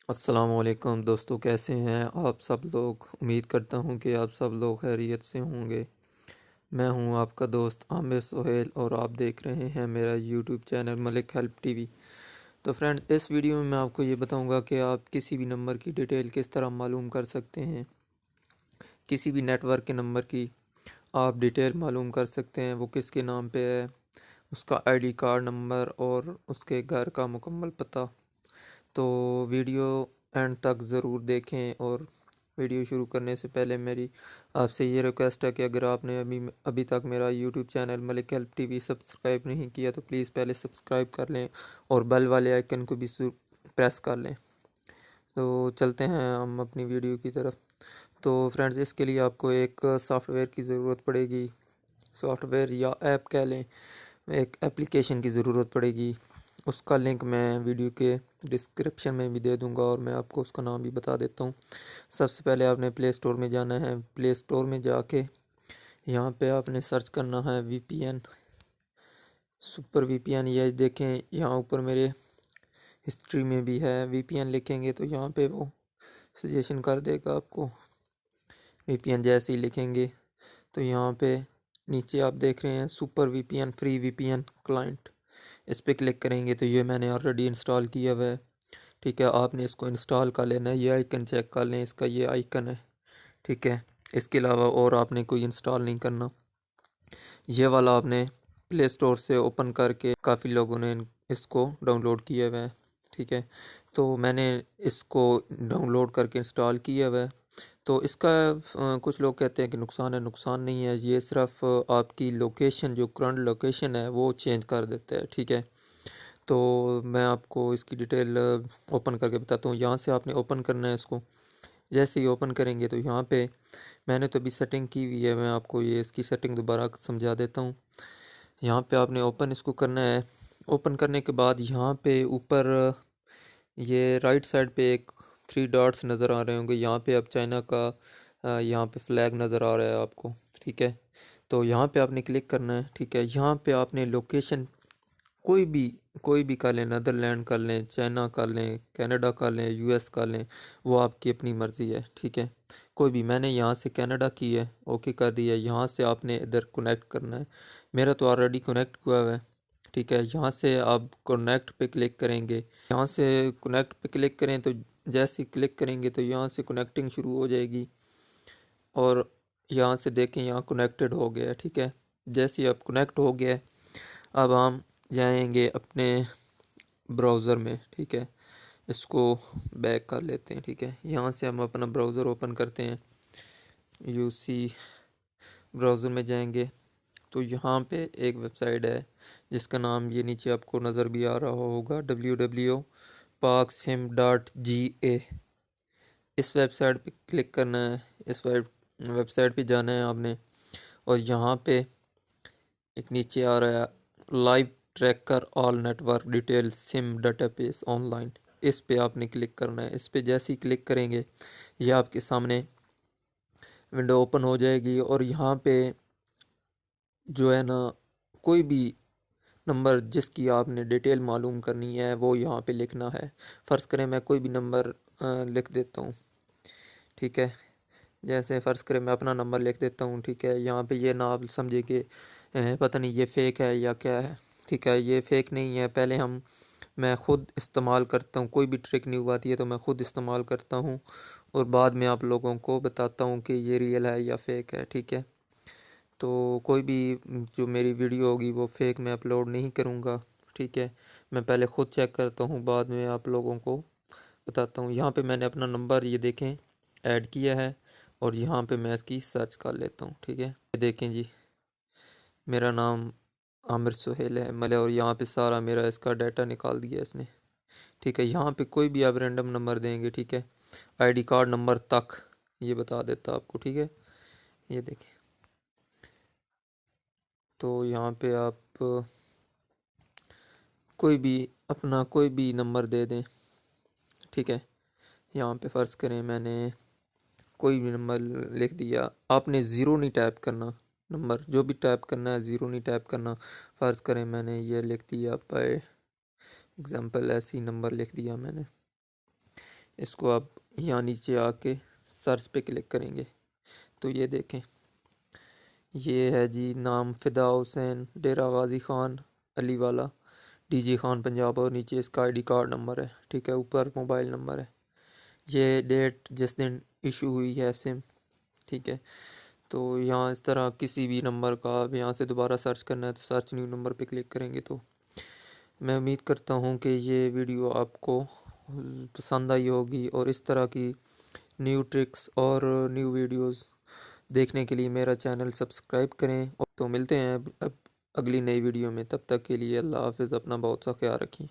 अस्सलामुअलैकुम दोस्तों, कैसे हैं आप सब लोग। उम्मीद करता हूं कि आप सब लोग खैरियत से होंगे। मैं हूं आपका दोस्त आमिर सोहेल और आप देख रहे हैं मेरा YouTube channel Malik help TV. तो फ्रेंड्स, इस वीडियो में मैं आपको ये बताऊंगा कि आप किसी भी नंबर की डिटेल किस तरह मालूम कर सकते हैं। किसी भी नेटवर्क के नंबर की आप डिटेल मालूम कर सकते हैं, वो किसके नाम पे है, उसका आईडी कार्ड नंबर और उसके घर का मुकम्मल पता। तो वीडियो एंड तक ज़रूर देखें। और वीडियो शुरू करने से पहले मेरी आपसे ये रिक्वेस्ट है कि अगर आपने अभी अभी तक मेरा YouTube channel Malik help TV subscribe नहीं किया तो प्लीज़ पहले सब्सक्राइब कर लें और बेल वाले आइकन को भी प्रेस कर लें। तो चलते हैं हम अपनी वीडियो की तरफ। तो फ्रेंड्स, इसके लिए आपको एक सॉफ्टवेयर की ज़रूरत पड़ेगी। सॉफ्टवेयर या ऐप कह लें, एक एप्लीकेशन की ज़रूरत पड़ेगी। उसका लिंक मैं वीडियो के डिस्क्रिप्शन में भी दे दूंगा और मैं आपको उसका नाम भी बता देता हूँ। सबसे पहले आपने प्ले स्टोर में जाना है। प्ले स्टोर में जाके यहाँ पे आपने सर्च करना है वीपीएन, सुपर वीपीएन। ये देखें, यहाँ ऊपर मेरे हिस्ट्री में भी है। वीपीएन लिखेंगे तो यहाँ पे वो सजेशन कर देगा आपको। वीपीएन जैसे ही लिखेंगे तो यहाँ पे नीचे आप देख रहे हैं super VPN free VPN client. इस पर क्लिक करेंगे तो ये मैंने ऑलरेडी इंस्टॉल किया हुआ है। ठीक है, आपने इसको इंस्टॉल कर लेना है। ये आइकन चेक कर लें, इसका ये आइकन है। ठीक है, इसके अलावा और आपने कोई इंस्टॉल नहीं करना। ये वाला आपने प्ले स्टोर से ओपन करके, काफ़ी लोगों ने इसको डाउनलोड किया हुआ है। ठीक है, तो मैंने इसको डाउनलोड करके इंस्टॉल किया हुआ है। तो इसका कुछ लोग कहते हैं कि नुकसान है। नुकसान नहीं है, ये सिर्फ आपकी लोकेशन, जो करंट लोकेशन है वो चेंज कर देता है। ठीक है, तो मैं आपको इसकी डिटेल ओपन करके बताता हूँ। यहाँ से आपने ओपन करना है इसको। जैसे ही ओपन करेंगे तो यहाँ पे मैंने तो अभी सेटिंग की हुई है, मैं आपको ये इसकी सेटिंग दोबारा समझा देता हूँ। यहाँ पे आपने ओपन इसको करना है। ओपन करने के बाद यहाँ पे ऊपर ये राइट साइड पे एक थ्री डॉट्स नज़र आ रहे होंगे। यहाँ पे अब चाइना का यहाँ पे फ्लैग नज़र आ रहा है आपको। ठीक है, तो यहाँ पे आपने क्लिक करना है। ठीक है, यहाँ पे आपने लोकेशन कोई भी कोई भी कर लें, नदरलैंड कर लें, चाइना कर लें, कनाडा कर लें, यूएस कर लें, वो आपकी अपनी मर्ज़ी है। ठीक है, कोई भी, मैंने यहाँ से कनाडा की है, ओके कर दिया। यहाँ से आपने इधर कनेक्ट करना है। मेरा तो ऑलरेडी कनेक्ट हुआ हुआ है। ठीक है, यहाँ से आप कनेक्ट पे क्लिक करेंगे। यहाँ से कनेक्ट पे क्लिक करें तो जैसे ही क्लिक करेंगे तो यहाँ से कनेक्टिंग शुरू हो जाएगी और यहाँ से देखें, यहाँ कनेक्टेड हो गया है। ठीक है, जैसे ही अब कनेक्ट हो गया है, अब हम जाएंगे अपने ब्राउज़र में। ठीक है, इसको बैक कर लेते हैं। ठीक है, यहाँ से हम अपना ब्राउज़र ओपन करते हैं। यूसी ब्राउज़र में जाएंगे तो यहाँ पे एक वेबसाइट है जिसका नाम ये नीचे आपको नज़र भी आ रहा होगा, www.parksim.ga। इस वेबसाइट पे क्लिक करना है। इस वेबसाइट पे जाना है आपने और यहाँ पे एक नीचे आ रहा है live tracker all network detail SIM database online. इस पे आपने क्लिक करना है। इस पे जैसे ही क्लिक करेंगे ये आपके सामने विंडो ओपन हो जाएगी और यहाँ पे जो है ना, कोई भी नंबर जिसकी आपने डिटेल मालूम करनी है वो यहाँ पे लिखना है। फ़र्ज़ करें मैं कोई भी नंबर लिख देता हूँ। ठीक है, जैसे फ़र्ज़ करें मैं अपना नंबर लिख देता हूँ। ठीक है, यहाँ पे ये ना आप समझे कि पता नहीं ये फ़ेक है या क्या है। ठीक है, ये फ़ेक नहीं है। पहले मैं ख़ुद इस्तेमाल करता हूँ, कोई भी ट्रिक न्यू आती है तो मैं ख़ुद इस्तेमाल करता हूँ और बाद में आप लोगों को बताता हूँ कि ये रियल है या फ़ेक है। ठीक है, तो कोई भी जो मेरी वीडियो होगी वो फ़ेक मैं अपलोड नहीं करूँगा। ठीक है, मैं पहले ख़ुद चेक करता हूँ, बाद में आप लोगों को बताता हूँ। यहाँ पे मैंने अपना नंबर ये देखें ऐड किया है और यहाँ पे मैं इसकी सर्च कर लेता हूँ। ठीक है, ये देखें जी, मेरा नाम आमिर सुहेल है मतलब, और यहाँ पे सारा मेरा इसका डाटा निकाल दिया इसने। ठीक है, यहाँ पे कोई भी आप रैंडम नंबर देंगे। ठीक है, आईडी कार्ड नंबर तक ये बता देता आपको। ठीक है, ये देखें, तो यहाँ पे आप कोई भी अपना कोई भी नंबर दे दें। ठीक है, यहाँ पे फ़र्ज़ करें मैंने कोई भी नंबर लिख दिया। आपने ज़ीरो नहीं टाइप करना, नंबर जो भी टाइप करना है ज़ीरो नहीं टाइप करना। फ़र्ज़ करें मैंने ये लिख दिया बाय एग्ज़ाम्पल, ऐसी नंबर लिख दिया मैंने। इसको आप यहाँ नीचे आके सर्च पे क्लिक करेंगे तो ये देखें, ये है जी नाम फ़िदा हुसैन, डेरा गाजी ख़ान अली वाला, डीजी खान पंजाब, और नीचे इसका आईडी कार्ड नंबर है। ठीक है, ऊपर मोबाइल नंबर है, ये डेट जिस दिन इशू हुई है सिम। ठीक है, तो यहाँ इस तरह किसी भी नंबर का अब यहाँ से दोबारा सर्च करना है तो सर्च न्यू नंबर पे क्लिक करेंगे। तो मैं उम्मीद करता हूँ कि ये वीडियो आपको पसंद आई होगी, और इस तरह की न्यू ट्रिक्स और न्यू वीडियोस देखने के लिए मेरा चैनल सब्सक्राइब करें। और तो मिलते हैं अब अगली नई वीडियो में, तब तक के लिए अल्लाह हाफ़िज़, अपना बहुत सा ख्याल रखें।